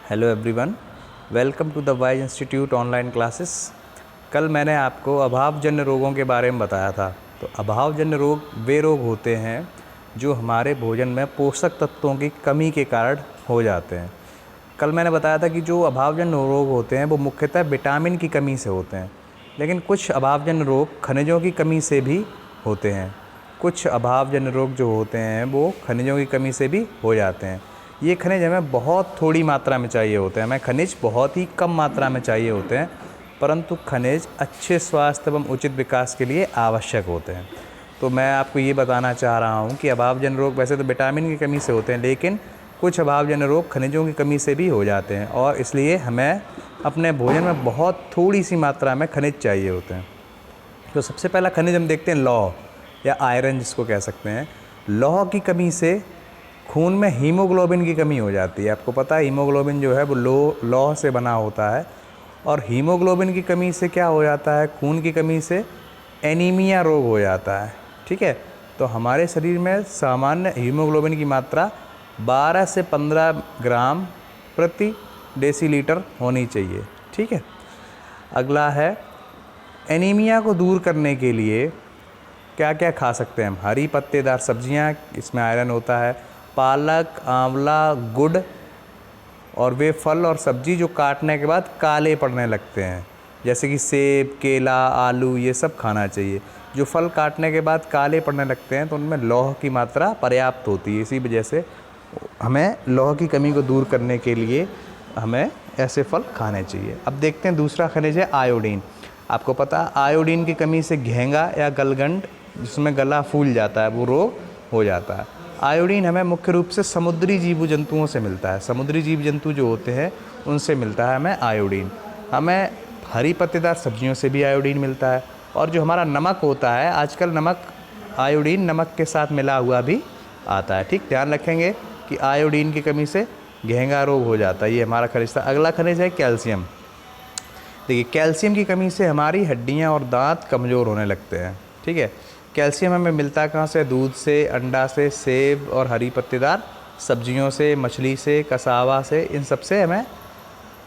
Hello everyone, welcome to the wise institute online classes. कल मैंने आपको अभावजन्य रोगों के बारे में बताया था। तो अभावजन्य रोग वे रोग होते हैं जो हमारे भोजन में पोषक तत्वों की कमी के कारण हो जाते हैं। कल मैंने बताया था कि जो अभावजन्य रोग होते हैं वो मुख्यतः विटामिन की कमी से होते हैं, लेकिन कुछ अभावजन्य रोग खनिजों की कमी से भी होते हैं। कुछ अभावजन्य रोग जो होते हैं वो खनिजों की कमी से भी हो जाते हैं। ये खनिज हमें बहुत थोड़ी मात्रा में चाहिए होते हैं, हमें खनिज बहुत ही कम मात्रा में चाहिए होते हैं, परंतु खनिज अच्छे स्वास्थ्य एवं उचित विकास के लिए आवश्यक होते हैं। तो मैं आपको ये बताना चाह रहा हूँ कि अभावजन्य रोग वैसे तो विटामिन की कमी से होते हैं, लेकिन कुछ अभावजन्य रोग खनिजों की कमी से भी हो जाते हैं, और इसलिए हमें अपने भोजन में बहुत थोड़ी सी मात्रा में खनिज चाहिए होते हैं। तो सबसे पहला खनिज हम देखते हैं लौह या आयरन जिसको कह सकते हैं। लौह की कमी से खून में हीमोग्लोबिन की कमी हो जाती है। आपको पता है हीमोग्लोबिन जो है वो लौह से बना होता है, और हीमोग्लोबिन की कमी से क्या हो जाता है, खून की कमी से एनीमिया रोग हो जाता है। ठीक है, तो हमारे शरीर में सामान्य हीमोग्लोबिन की मात्रा 12 से 15 ग्राम प्रति डेसीलीटर होनी चाहिए। ठीक है, अगला है एनीमिया को दूर करने के लिए क्या क्या खा सकते हैं हम। हरी पत्तेदार सब्जियां, इसमें आयरन होता है। पालक, आंवला, गुड़, और वे फल और सब्जी जो काटने के बाद काले पड़ने लगते हैं, जैसे कि सेब, केला, आलू, ये सब खाना चाहिए। जो फल काटने के बाद काले पड़ने लगते हैं तो उनमें लौह की मात्रा पर्याप्त होती है। इसी वजह से हमें लौह की कमी को दूर करने के लिए हमें ऐसे फल खाने चाहिए। अब देखते हैं दूसरा खनिज है आयोडीन। आपको पता है आयोडीन की कमी से घेंगा या गलगंड, जिसमें गला फूल जाता है, वो रोग हो जाता है। आयोडीन हमें मुख्य रूप से समुद्री जीव जंतुओं से मिलता है। समुद्री जीव जंतु जो होते हैं उनसे मिलता है हमें आयोडीन। हमें हरी पत्तेदार सब्जियों से भी आयोडीन मिलता है, और जो हमारा नमक होता है, आजकल नमक आयोडीन नमक के साथ मिला हुआ भी आता है। ठीक, ध्यान रखेंगे कि आयोडीन की कमी से घेंगा रोग हो जाता है। ये हमारा खनिज था। अगला खनिज है कैल्शियम। देखिए, कैल्शियम की कमी से हमारी हड्डियाँ और दांत कमज़ोर होने लगते हैं। ठीक है, कैल्शियम हमें मिलता कहाँ से? दूध से, अंडा से, सेब और हरी पत्तेदार सब्जियों से, मछली से, कसावा से, इन सब से हमें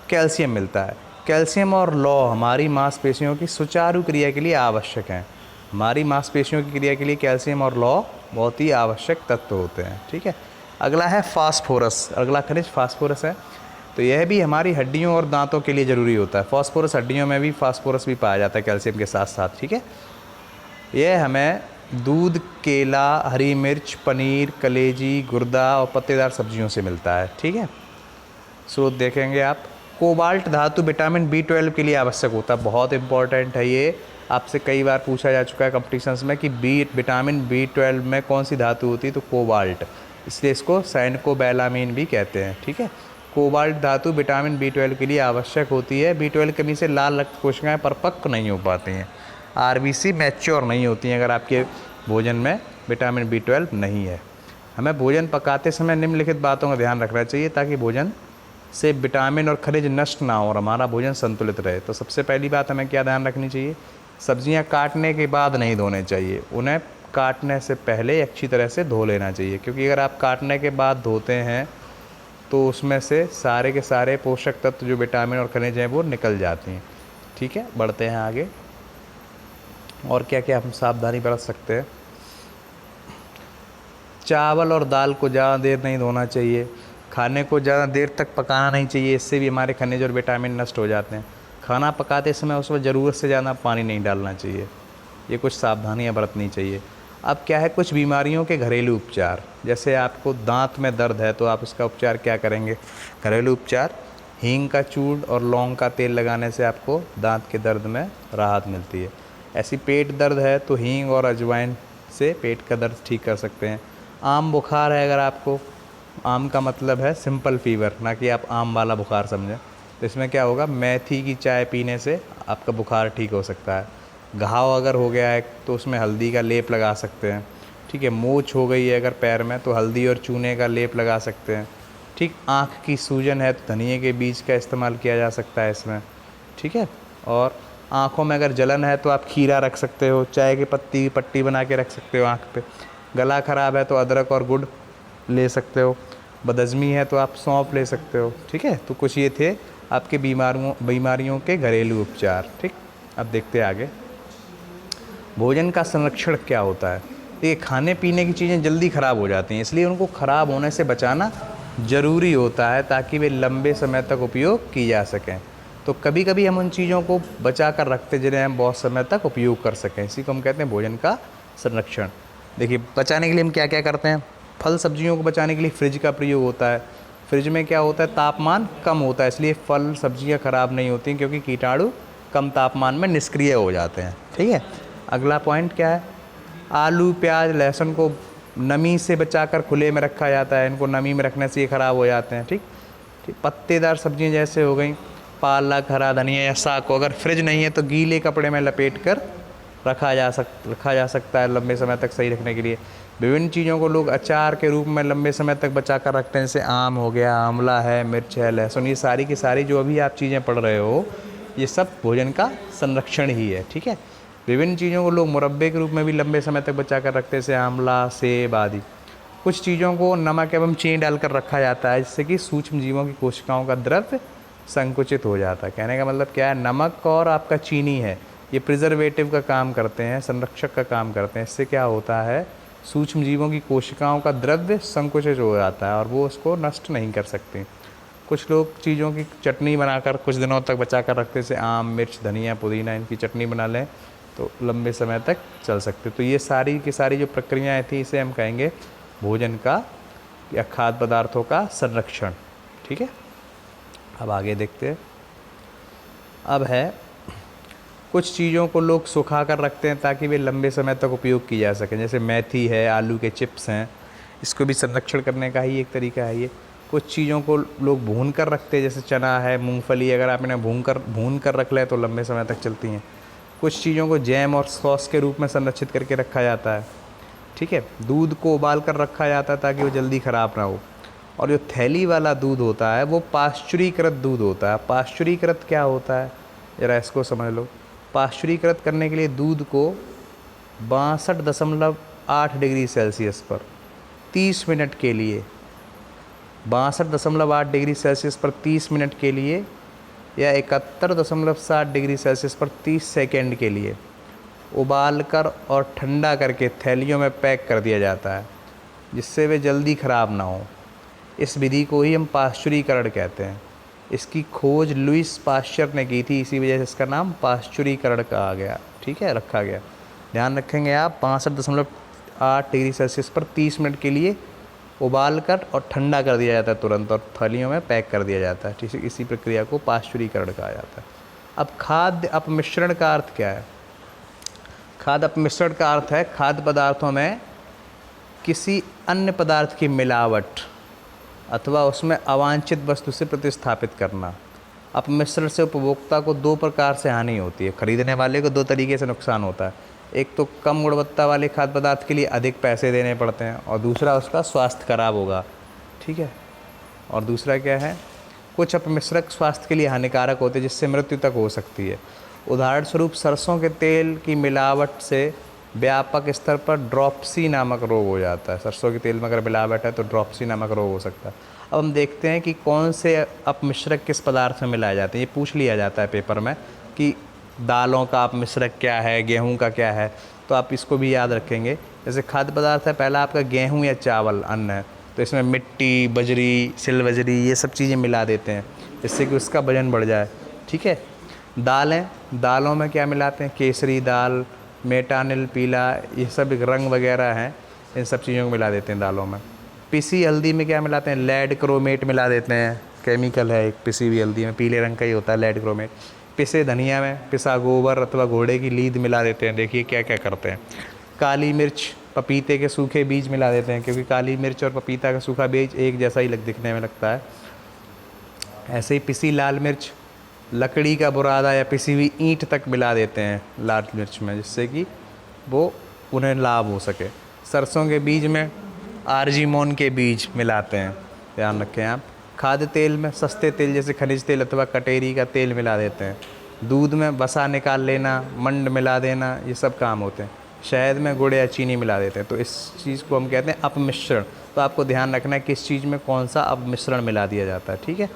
कैल्शियम मिलता है। कैल्शियम और लौह हमारी मांसपेशियों की सुचारू क्रिया के लिए आवश्यक हैं। हमारी मांसपेशियों की क्रिया के लिए कैल्शियम और लौह बहुत ही आवश्यक तत्व होते हैं। ठीक है, अगला है फास्फोरस। अगला खनिज फास्फोरस है। तो यह भी हमारी हड्डियों और दांतों के लिए ज़रूरी होता है। फास्फोरस हड्डियों में भी फास्फोरस भी पाया जाता है कैल्शियम के साथ साथ। ठीक है, यह हमें दूध, केला, हरी मिर्च, पनीर, कलेजी, गुर्दा और पत्तेदार सब्जियों से मिलता है। ठीक है, स्रोत देखेंगे आप। कोबाल्ट धातु विटामिन B12 के लिए आवश्यक होता है। बहुत इंपॉर्टेंट है ये, आपसे कई बार पूछा जा चुका है कॉम्पिटिशन्स में कि विटामिन B12 में कौन सी धातु होती है, तो कोबाल्ट, इसलिए इसको साइनकोबैलामीन भी कहते हैं। ठीक है, कोबाल्ट धातु विटामिन B12 के लिए आवश्यक होती है। B12 कमी से लाल रक्त कोशिकाएं परिपक्व नहीं हो पाती हैं, RBC मैच्योर नहीं होती हैं अगर आपके भोजन में विटामिन B12 नहीं है। हमें भोजन पकाते समय निम्नलिखित बातों का ध्यान रखना चाहिए ताकि भोजन से विटामिन और खनिज नष्ट ना हो और हमारा भोजन संतुलित रहे। तो सबसे पहली बात हमें क्या ध्यान रखनी चाहिए? सब्जियां काटने के बाद नहीं धोने चाहिए, उन्हें काटने से पहले अच्छी तरह से धो लेना चाहिए, क्योंकि अगर आप काटने के बाद धोते हैं तो उसमें से सारे के सारे पोषक तत्व जो विटामिन और खनिज हैं वो निकल जाते हैं। ठीक है, बढ़ते हैं आगे। और क्या क्या हम सावधानी बरत सकते हैं? चावल और दाल को ज़्यादा देर नहीं धोना चाहिए। खाने को ज़्यादा देर तक पकाना नहीं चाहिए, इससे भी हमारे खनिज और विटामिन नष्ट हो जाते हैं। खाना पकाते समय उसमें ज़रूरत से ज़्यादा पानी नहीं डालना चाहिए। ये कुछ सावधानियाँ बरतनी चाहिए। अब क्या है, कुछ बीमारियों के घरेलू उपचार। जैसे आपको दांत में दर्द है तो आप उसका उपचार क्या करेंगे? घरेलू उपचार, हींग का चूर्ण और लौंग का तेल लगाने से आपको दांत के दर्द में राहत मिलती है। ऐसी पेट दर्द है तो हींग और अजवाइन से पेट का दर्द ठीक कर सकते हैं। आम बुखार है अगर आपको, आम का मतलब है सिंपल फीवर, ना कि आप आम वाला बुखार समझें, तो इसमें क्या होगा, मेथी की चाय पीने से आपका बुखार ठीक हो सकता है। घाव अगर हो गया है तो उसमें हल्दी का लेप लगा सकते हैं। ठीक है, मोच हो गई है अगर पैर में तो हल्दी और चूने का लेप लगा सकते हैं। ठीक, आँख की सूजन है तो धनिए के बीज का इस्तेमाल किया जा सकता है इसमें। ठीक है, और आँखों में अगर जलन है तो आप खीरा रख सकते हो, चाय की पत्ती की पट्टी बना के रख सकते हो आँख पे। गला ख़राब है तो अदरक और गुड़ ले सकते हो। बदहज़मी है तो आप सौंफ ले सकते हो। ठीक है, तो कुछ ये थे आपके बीमारियों के घरेलू उपचार। ठीक, अब देखते हैं आगे भोजन का संरक्षण क्या होता है। ये खाने पीने की चीज़ें जल्दी ख़राब हो जाती हैं, इसलिए उनको ख़राब होने से बचाना ज़रूरी होता है ताकि वे लंबे समय तक उपयोग की जा सकें। तो कभी कभी हम उन चीज़ों को बचा कर रखते जिन्हें हम बहुत समय तक उपयोग कर सकें, इसी को हम कहते हैं भोजन का संरक्षण। देखिए बचाने के लिए हम क्या क्या करते हैं। फल सब्जियों को बचाने के लिए फ्रिज का प्रयोग होता है। फ्रिज में क्या होता है, तापमान कम होता है, इसलिए फल सब्जियां ख़राब नहीं होती क्योंकि कीटाणु कम तापमान में निष्क्रिय हो जाते हैं। ठीक है, अगला पॉइंट क्या है, आलू प्याज लहसुन को नमी से बचाकर खुले में रखा जाता है, इनको नमी में रखने से ये ख़राब हो जाते हैं। ठीक ठीक, पत्तेदार सब्जियां जैसे हो गई पालक हरा धनिया या साग को अगर फ्रिज नहीं है तो गीले कपड़े में लपेट कर रखा जा सकता है लंबे समय तक सही रखने के लिए। विभिन्न चीज़ों को लोग अचार के रूप में लंबे समय तक बचा कर रखते हैं, जैसे आम हो गया, आंवला है, मिर्च है, लहसुन, ये सारी की सारी जो अभी आप चीज़ें पढ़ रहे हो ये सब भोजन का संरक्षण ही है। ठीक है, विभिन्न चीज़ों को लोग मुरब्बे के रूप में भी लंबे समय तक बचा कर रखते हैं, जैसे आंवला सेब आदि। कुछ चीज़ों को नमक एवं चीनी डालकर रखा जाता है जिससे कि सूक्ष्म जीवों की कोशिकाओं का द्रव्य संकुचित हो जाता है। कहने का मतलब क्या है, नमक और आपका चीनी है ये प्रिजर्वेटिव का काम करते हैं, संरक्षक का काम करते हैं। इससे क्या होता है, सूक्ष्म जीवों की कोशिकाओं का द्रव्य संकुचित हो जाता है और वो उसको नष्ट नहीं कर सकते। कुछ लोग चीज़ों की चटनी बनाकर कुछ दिनों तक बचा कर रखते, जैसे आम मिर्च धनिया पुदीना, इनकी चटनी बना लें तो लंबे समय तक चल सकते। तो ये सारी की सारी जो प्रक्रियाएँ थी इसे हम कहेंगे भोजन का या खाद्य पदार्थों का संरक्षण। ठीक है, अब आगे देखते हैं। अब है कुछ चीज़ों को लोग सुखा कर रखते हैं ताकि वे लंबे समय तक उपयोग की जा सकें, जैसे मेथी है, आलू के चिप्स हैं, इसको भी संरक्षण करने का ही एक तरीका है ये। कुछ चीज़ों को लोग भून कर रखते हैं, जैसे चना है, मूंगफली, अगर आप इन्हें भून कर रख लें तो लंबे समय तक चलती हैं। कुछ चीज़ों को जैम और सॉस के रूप में संरक्षित करके रखा जाता है। ठीक है, दूध को उबाल कर रखा जाता है ताकि वो जल्दी ख़राब ना हो। और जो थैली वाला दूध होता है वो पाश्चुरीकृत दूध होता है। पाश्चुरीकृत क्या होता है, ज़रा इसको समझ लो। पाश्चुरीकृत करने के लिए दूध को 62.8 डिग्री सेल्सियस पर 30 मिनट के लिए 62.8 डिग्री सेल्सियस पर 30 मिनट के लिए या 71.7 डिग्री सेल्सियस पर 30 सेकेंड के लिए उबाल कर और ठंडा करके थैलियों में पैक कर दिया जाता है जिससे वे जल्दी ख़राब ना हो। इस विधि को ही हम पाश्चुरीकरण कहते हैं। इसकी खोज लुईस पाश्चर ने की थी, इसी वजह से इसका नाम पाश्चुरीकरण कहा गया। ठीक है, रखा गया। ध्यान रखेंगे आप, 62.8 डिग्री सेल्सियस पर 30 मिनट के लिए उबाल कर और ठंडा कर दिया जाता है तुरंत, और थैलियों में पैक कर दिया जाता है। ठीक है, इसी प्रक्रिया को पाश्चुरीकरण कहा जाता है। अब खाद्य अपमिश्रण का अर्थ क्या है। खाद्य अपमिश्रण का अर्थ है खाद्य पदार्थों में किसी अन्य पदार्थ की मिलावट अथवा उसमें अवांछित वस्तु से प्रतिस्थापित करना। अपमिश्रण से उपभोक्ता को दो प्रकार से हानि होती है। खरीदने वाले को दो तरीके से नुकसान होता है। एक तो कम गुणवत्ता वाले खाद्य पदार्थ के लिए अधिक पैसे देने पड़ते हैं, और दूसरा उसका स्वास्थ्य खराब होगा। ठीक है, और दूसरा क्या है, कुछ अपमिश्रक स्वास्थ्य के लिए हानिकारक होते हैं जिससे मृत्यु तक हो सकती है। उदाहरण स्वरूप सरसों के तेल की मिलावट से व्यापक स्तर पर ड्रॉप्सी नामक रोग हो जाता है। सरसों के तेल में अगर मिलावट है तो ड्रॉप्सी नामक रोग हो सकता है। अब हम देखते हैं कि कौन से अपमिश्रक किस पदार्थ में मिलाए जाते हैं। ये पूछ लिया जाता है पेपर में कि दालों का अपमिश्रक क्या है, गेहूं का क्या है, तो आप इसको भी याद रखेंगे। जैसे खाद्य पदार्थ है, पहला आपका गेहूं या चावल अन्न है, तो इसमें मिट्टी, बजरी, सिलवजरी, ये सब चीज़ें मिला देते हैं जिससे कि उसका वजन बढ़ जाए। ठीक है, दालें, दालों में क्या मिलाते हैं, केसरी दाल, मेटानिल पीला, ये सब रंग वगैरह हैं, इन सब चीज़ों को मिला देते हैं दालों में। पिसी हल्दी में क्या मिलाते हैं, लेड क्रोमेट मिला देते हैं, केमिकल है एक पिसी हुई हल्दी में, पीले रंग का ही होता है लेड क्रोमेट। पिसे धनिया में पिसा गोबर अथवा घोड़े की लीद मिला देते हैं। देखिए क्या क्या करते हैं। काली मिर्च, पपीते के सूखे बीज मिला देते हैं, क्योंकि काली मिर्च और पपीता का सूखा बीज एक जैसा ही दिखने में लगता है। ऐसे ही पिसी लाल मिर्च, लकड़ी का बुरादा या पिसी हुई ईंट तक मिला देते हैं लाल मिर्च में, जिससे कि वो उन्हें लाभ हो सके। सरसों के बीज में आर्जिमोन के बीज मिलाते हैं, ध्यान रखें आप। खाद्य तेल में सस्ते तेल जैसे खनिज तेल अथवा कटेरी का तेल मिला देते हैं। दूध में वसा निकाल लेना, मंड मिला देना, ये सब काम होते हैं। शहद में गुड़ या चीनी मिला देते हैं। तो इस चीज़ को हम कहते हैं अपमिश्रण। तो आपको ध्यान रखना है किस चीज़ में कौन सा अब मिश्रण मिला दिया जाता है। ठीक है,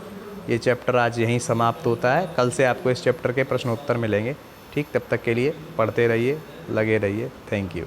ये चैप्टर आज यहीं समाप्त होता है। कल से आपको इस चैप्टर के प्रश्न उत्तर मिलेंगे। ठीक, तब तक के लिए पढ़ते रहिए, लगे रहिए। Thank you.